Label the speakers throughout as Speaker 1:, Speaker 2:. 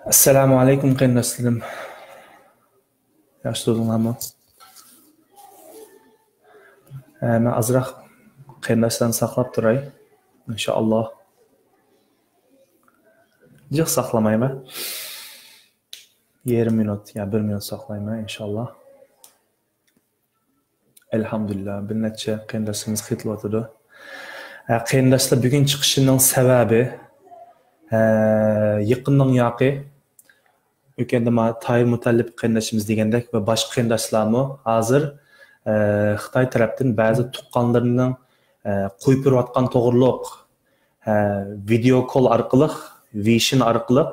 Speaker 1: Assalomu alaykum qarindoshlarım. Yaxshi turdinglarmi? Men azroq qarindoshlarni saqlab turay. Inshaalloh. Jiq saqlamayman. 20 minut, ya 1 minut saqlayman inshaalloh. Elhamdülillah bir necha qarindoshlarimiz ketilyotdi. Qarindoshlar bugun chiqishining sababi yaqinning yoqi Ülkende Tahir Mutallib qarindoshimiz degandek ve başka qarindoshlarmi hozir Xitoy tarafdan ba'zi tuqqanlarining qo'yib berayotgan to'g'riliq video call orqali, Vision orqali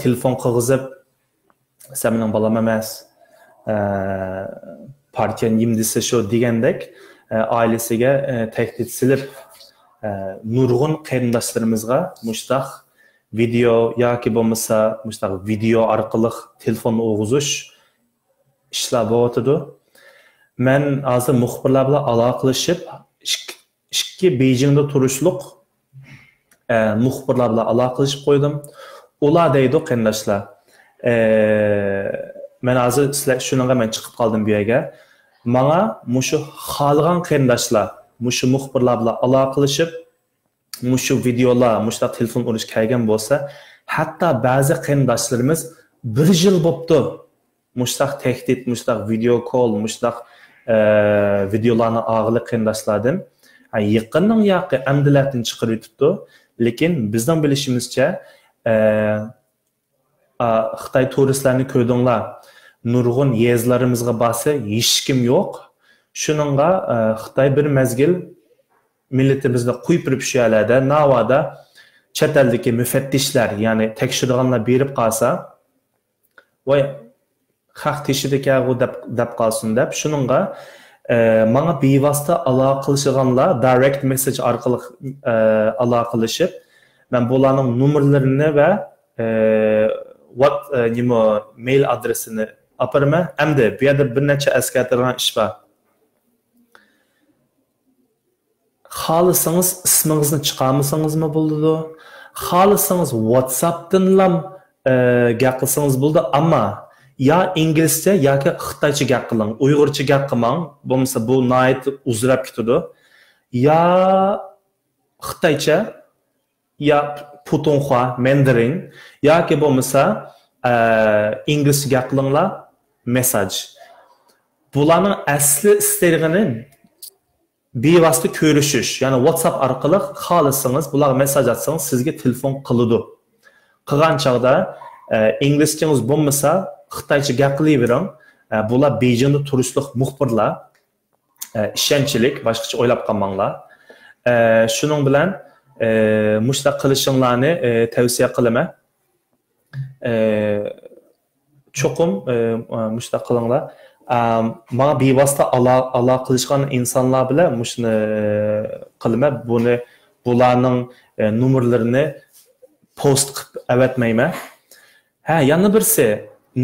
Speaker 1: telefon qilg'izib, "Sen mening balam emas, partiyan yim desa shu" degandek ailesiga tehdit silib nurg'un qarindoshlarimizga mushtaq video yoki bo'lmasa mushtaq video orqali telefon o'g'izish ishlar bo'lyotdi. Men hozir muxbirlar bilan aloqalashib, ikki Beijingda turishliq muxbirlar bilan aloqalashib qo'ydim. Ular deydi qarindoshlar, men hozir sizlar shunga men chiqib qoldim bu yerga. Menga mushu xolgan qarindoshlar, mushu muxbirlar bilan aloqalashib, mushu videolar, mushtaq telefon urish kelgan bo'lsa, hatto ba'zi qarindoshlarimiz 1 yil bo'pti. Mushtaq tehdit, mushtaq video call, mushtaq videolarni og'ili qarindoshlardan yaqinning yoqi amdilatdan chiqarib yutibdi. Lekin bizning bilishimizcha Xitoy turistlarni ko'rdinglar. Nurg'un yezlarimizga borsa hech kim yo'q. Shuningga Xitoy bir mezgil milletimizni qo'yib turib shu yerlarda navoda chet eldagi müfettişler, ya'ni tekshirganlar berib qolsa, voy haq teshidiki deb qolsin deb, shuningga menga bevosita aloqalashganlar direct message orqali aloqalashib, men bularning nomerlarini va mail adresini aparma. Endi bu yerda bir necha eskartirgan ish bor. Xolisangiz ismingizni chiqarmasangiz-mi bo'ldi? Xolisangiz WhatsApp'dan gap qilsangiz bo'ldi, ammo ya inglizcha yoki xitoycha gap qiling, uyg'urcha gap qilmang, bo'lmasa bu nihoyat uzrab ketadi. Ya xitoycha, ya putonghua, mandarin, yoki bo'lmasa inglizcha gap qilinglar, mesaj. Bularning asli istig'ini bevosita ko'rishish, ya'ni WhatsApp orqali xohlasangiz bularga mesaj atsangiz sizga telefon qiladi. Qilgan chog'da inglizchangiz bo'lmasa xitoycha gap qilavering. Bular Beijingda turishliq muxbirlar, ishonchlik, boshqacha o'ylab qolmanglar. Shuning bilan mushtaq qilishinglarni tavsiya qilaman. Cho'qim mushtaq qilinglar. Menga bevosita aloqa qilishgan insonlar bilan mushuni qilma, bularning nomerlarini post qilib avatmayman. Yana birsi,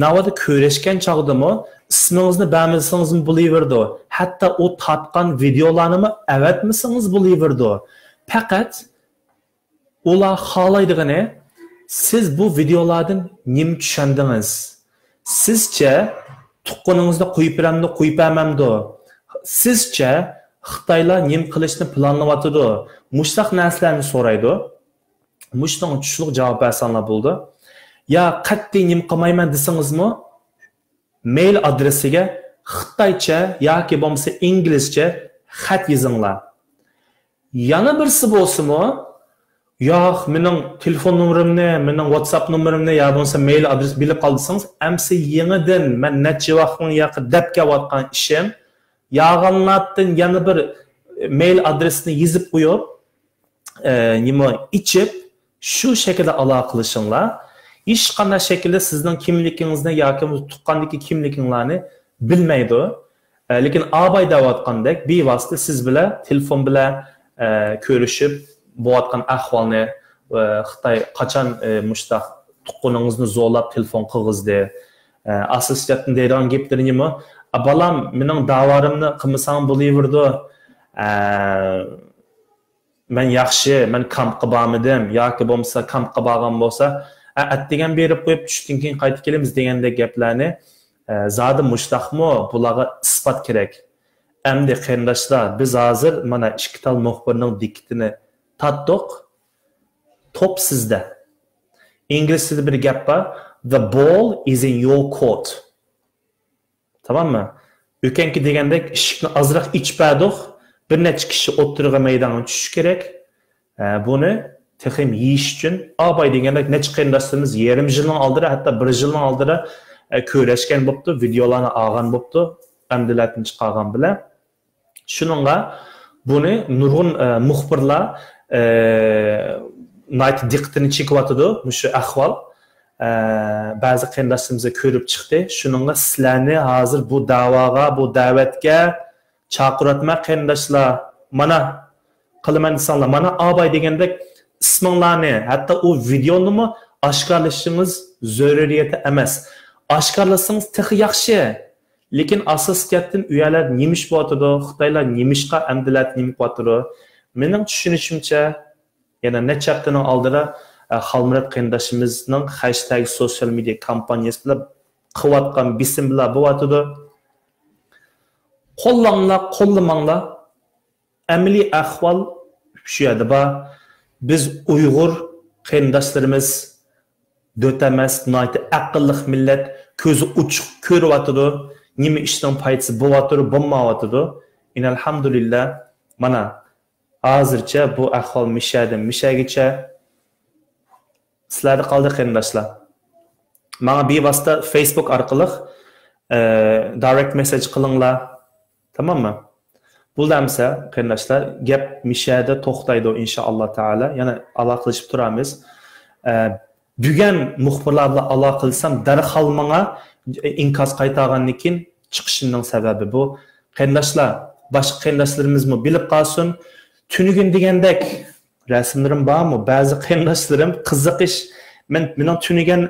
Speaker 1: navoda ko'rishgan chog'dami ismingizni bermasangizmi bo'laverdi. Hatto u tatgan videolarni avatmasangiz bo'laverdi. Faqat ular xohlaydigani siz bu videolardan nima tushundingiz? Sizcha tuqqaningizni qo'yib beramdi, qo'yib bermamdi? Sizcha Xitoylar nima qilishni planlayotdi? Mushtaq narsalarni so'raydi. Mushning tushliq javob bersanglar bo'ldi. Ya qat'iy nima qilmayman desangizmi, mail adresiga xitoycha yoki bo'lmasa inglizcha xat yozinglar. Yana birsi bo'lsa-mi, yo'q, mening telefon nomerimni, mening WhatsApp nomerimni ya bo'lmasa mail adres bilib qolsangiz, amsi yangidan men necha vaqtning yoqi deb kelayotgan ishim, yag'anlatdan yana bir mail adresini yozib qo'yib, nima ichib shu shaklda aloqa qilishinglar. Hech qanday shaklda sizning kimligingizni yoki tuqqandagi kimliginglarni bilmaydi. Lekin abay deyotgandek bevosita siz bilan telefon bilan ko'rishib bo'layotgan ahvolni, Xitoy qachon mushtaq tuqqaningizni zo'rlab telefon qilg'izdi, asosiyatdan deydigan gaplar nima? Balam mening da'vorimni qilmasam bo'laverdi. Men yaxshi, men kamp qilmadim yoki bo'lmasa kamp qilmagan bo'lsa, Atdigan berib qo'yib tushdan keyin qaytib kelamiz degandek gaplarni zodi mushtaqmi bularga isbot kerak. Endi qarindoshlar, biz hozir mana ikki tal muxbirning dikkatini tatdiq. Top sizda. İngliz tilida bir gap bor. The ball is in your court. Tamammi? O'kanki degandek ishni azroq ichpadik. Bir necha kishi o'tirg'a maydonga tushish kerak. Buni texim yeyish uchun abay degandek necha qarindoshlarimiz yarim yilning oldida, hatto 1 yilning oldida ko'rishgan bo'pti, videolarni olgan bo'pti, amdilatni chiqargan bilan. Shuningga buni nurg'un muxbirlar night diqqatini chekyotdi, shu ahvol. Ba'zi qarindoshlarimiz ko'rib chiqdi. Shuningga sizlarni hozir bu da'voga, bu da'vatga chaqiratma qarindoshlar. Mana qilaman desanglar, mana abay degandek isminglarni, hatto u videoni oshkorlashingiz zaruriyati emas. Oshkorlasangiz texi yaxshi. Lekin asosiyatdan uyalar nemish bo'tadi, Xitoylar nemishqa amdilat nemib bo'tadi. Mening tushunishimcha, yana necha haftaning oldida Xalmurat qarindoshimizning hashtag social media kampaniyasi bilan qilayotgan bisim bilan bo'tadi. Qo'llamanglar. Amaliy ahvol shu yerda bor. Biz Uyg'ur qarindoshlarimiz do'tamas, noyta aqlli millat, ko'zi uchiq ko'ryotdi. Nima ishdan foydasi bo'yotdi, bo'lmayotdi. Alhamdulillah, mana hozircha bu ahvol mishagicha sizlarga qoldi qarindoshlar. Menga bevosita Facebook orqali direct message qilinglar. Tamommi? Buldamsa qarindoshlar, gap mishada to'xtaydi inshaalloh taala. Yana aloqalashib turamiz. Bugun muxbirlar bilan aloqa qilsam, darhol menga inkos qaytargandan keyin chiqishimning sababi bu. Qarindoshlar, boshqa qarindoshlarimizni bilib qolsin. Tunigun degandek rasmlarim bormi? Ba'zi qarindoshlarim qiziqish, mening tunigan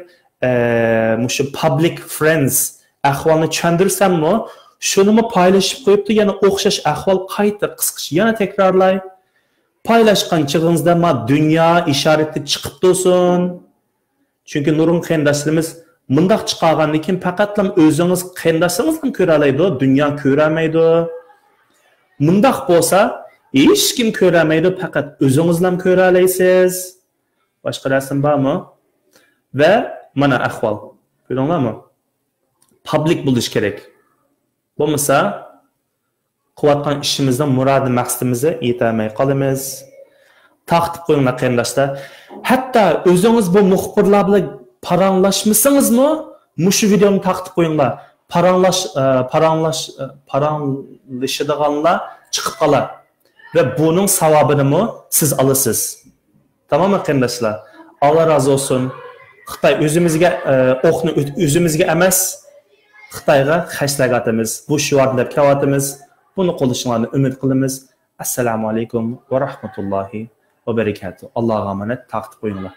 Speaker 1: mushu public friends ahvolni tushuntirsammi, shuni paylaşib qo'yibdi, yana o'xshash ahvol qayta qisqacha yana takrorlay. Paylaşgan chig'ingizda ma dunyo ishorati chiqib tursin. Chunki nurun qarindoshlarimiz mundaq chiqargandan keyin faqatlam o'zingiz qarindoshingizdan ko'ra oladi, dunyo ko'ramaydi. Mundaq bo'lsa, hech kim ko'ramaydi, faqat o'zingizlar ko'ra olasiz. Boshqa rasm bormi? Va mana ahvol. Ko'rdinglarmi? Public bo'lish kerak. Bo'lmasa, qilayotgan ishimizdan murod maqsadimizga yetolmay qolamiz. Taqtib qo'yinglar qarindoshlar. Hatto o'zingiz bu muxbirlar bilan paranglashmasingizmi, mushu videoni taqtib qo'yinglar. Paranglashadiganlar chiqib qolar. Ve bunun savabını siz alırsınız. Tamam mı qarindoshlar? Allah razı olsun. Xitoy o'zimizga emas, Xitoyga hashtag atamiz. Bu shiorni deb kavatimiz. Buni qo'llashinglarni umid qilamiz. Assalomu alaykum va rahmatullohi va barakatuh. Allohga omonat, taqtib qo'yinglar.